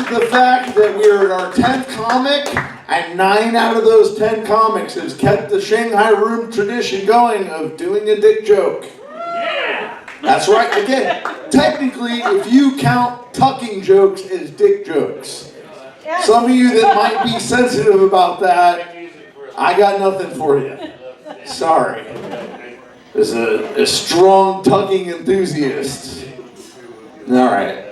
the fact that we're at our 10th comic, and 9 out of those 10 comics has kept the Shanghai Room tradition going of doing a dick joke. Yeah! That's right, again, technically, if you count tucking jokes as dick jokes, some of you that might be sensitive about that, I got nothing for you. Sorry. As a strong tucking enthusiast. Alright.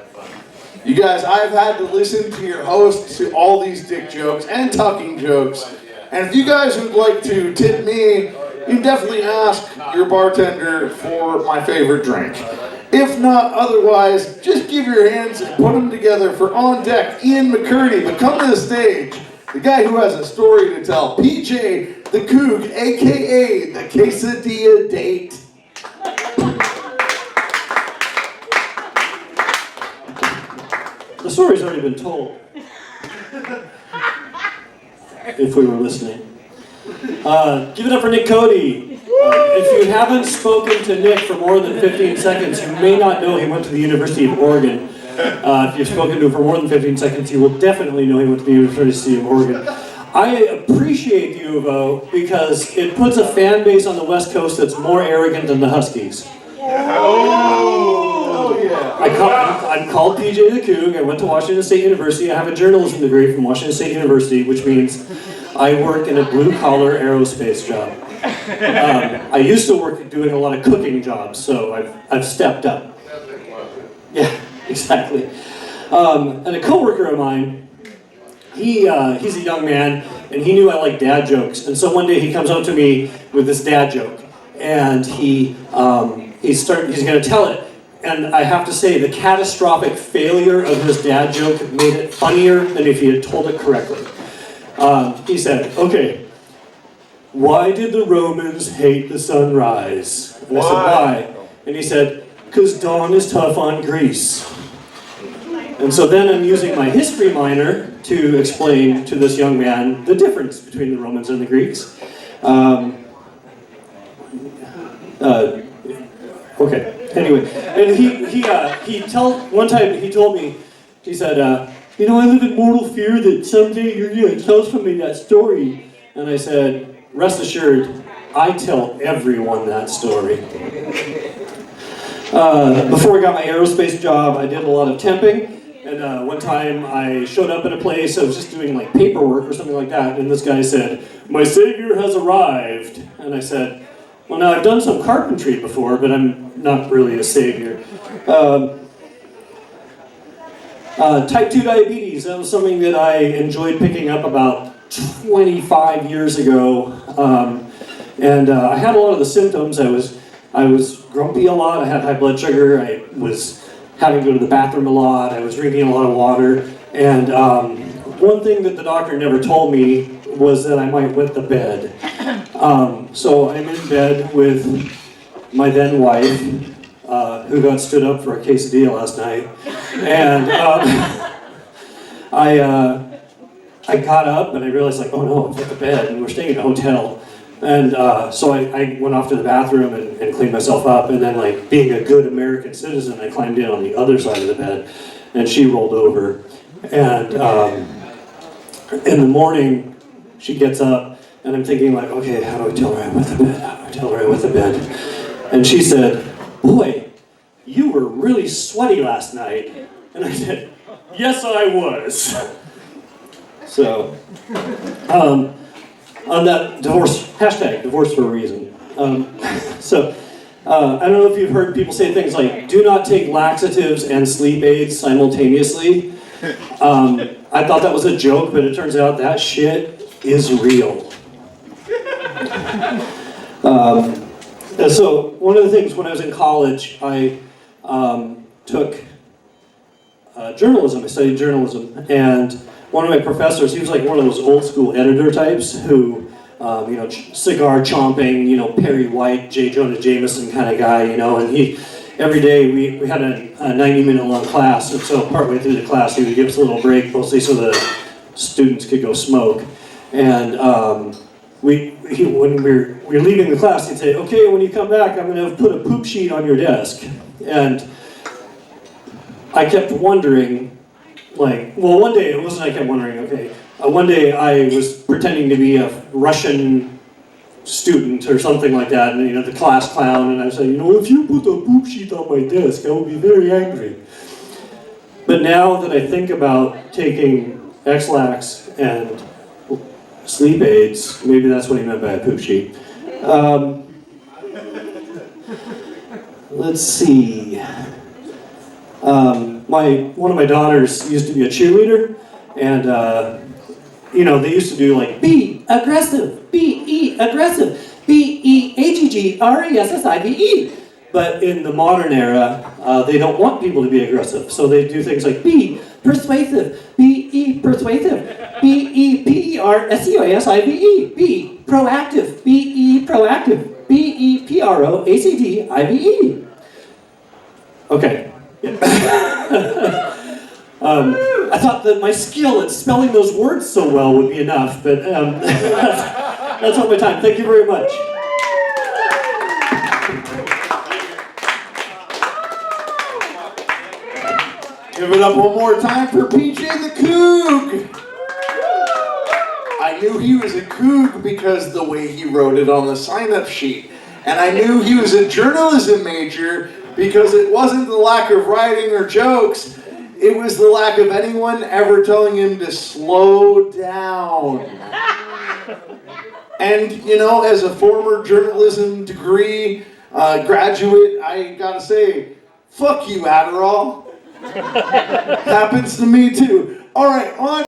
You guys, I've had to listen to your hosts to all these dick jokes and tucking jokes. And if you guys would like to tip me, you definitely ask your bartender for my favorite drink. If not otherwise, just give your hands and put them together for On Deck Ian McCurdy. But come to the stage, the guy who has a story to tell, PJ the Coog, aka the Quesadilla Date. The story's already been told. If we were listening. Give it up for Nick Cody. If you haven't spoken to Nick for more than 15 seconds, you may not know he went to the University of Oregon. If you've spoken to him for more than 15 seconds, you will definitely know he went to the University of Oregon. I appreciate U of O because it puts a fan base on the West Coast that's more arrogant than the Huskies. Oh, yeah. I'm called PJ the Coog. I went to Washington State University. I have a journalism degree from Washington State University, which means I work in a blue-collar aerospace job. I used to work doing a lot of cooking jobs, so I've stepped up. Yeah, exactly. And a coworker of mine, he's a young man, and he knew I liked dad jokes. And so one day he comes up to me with this dad joke, and he's going to tell it. And I have to say, the catastrophic failure of his dad joke made it funnier than if he had told it correctly. He said, okay, why did the Romans hate the sunrise? And I said, why? And he said, because dawn is tough on Greece. And so then I'm using my history minor to explain to this young man the difference between the Romans and the Greeks. Okay. Anyway, and one time he told me, he said, I live in mortal fear that someday you're going to tell somebody that story. And I said, rest assured, I tell everyone that story. Before I got my aerospace job, I did a lot of temping. And one time I showed up at a place, I was just doing like paperwork or something like that, and this guy said, my savior has arrived. And I said, well, now I've done some carpentry before, but I'm not really a savior. Type 2 diabetes, that was something that I enjoyed picking up about 25 years ago. And I had a lot of the symptoms. I was grumpy a lot, I had high blood sugar, I was having to go to the bathroom a lot, I was drinking a lot of water. And one thing that the doctor never told me was that I might wet the bed. So I'm in bed with my then wife, who got stood up for a quesadilla last night. And I got up and I realized, like, oh no, I'm at the bed and we're staying in a hotel. And so I went off to the bathroom and cleaned myself up, and then, like, being a good American citizen, I climbed in on the other side of the bed, and she rolled over. And in the morning, she gets up, and I'm thinking, like, okay, how do I tell her I wet the bed? How do I tell her I wet the bed? And she said, boy, you were really sweaty last night. And I said, yes, I was. So, on that divorce, hashtag divorce for a reason. I don't know if you've heard people say things like, do not take laxatives and sleep aids simultaneously. I thought that was a joke, but it turns out that shit is real. And so one of the things when I was in college, I took journalism. I studied journalism, and one of my professors, he was like one of those old school editor types who, cigar chomping, Perry White, J. Jonah Jameson kind of guy, and every day we had a 90-minute long class, and so partway through the class he would give us a little break, mostly so the students could go smoke. And when we were leaving the class, he'd say, okay, when you come back, I'm going to put a poop sheet on your desk. And I kept wondering, well, one day, it wasn't I kept wondering, okay, one day I was pretending to be a Russian student or something like that, and the class clown, and I said, if you put a poop sheet on my desk, I will be very angry. But now that I think about taking X-Lax and sleep aids, maybe that's what he meant by a poop sheet. Let's see. One of my daughters used to be a cheerleader, and they used to do like be aggressive, be aggressive, BEAGGRESSIVE. But in the modern era, they don't want people to be aggressive, so they do things like be persuasive, BE persuasive, BEPERSUASIVE, be proactive, BE proactive, BEPROACDIVE. Okay. Yeah. I thought that my skill at spelling those words so well would be enough, but that's all my time. Thank you very much. Give it up one more time for PJ the Coug. I knew he was a Coug because the way he wrote it on the sign-up sheet. And I knew he was a journalism major because it wasn't the lack of writing or jokes, it was the lack of anyone ever telling him to slow down. And, as a former journalism degree graduate, I gotta say, fuck you, Adderall. Happens to me too. All right, on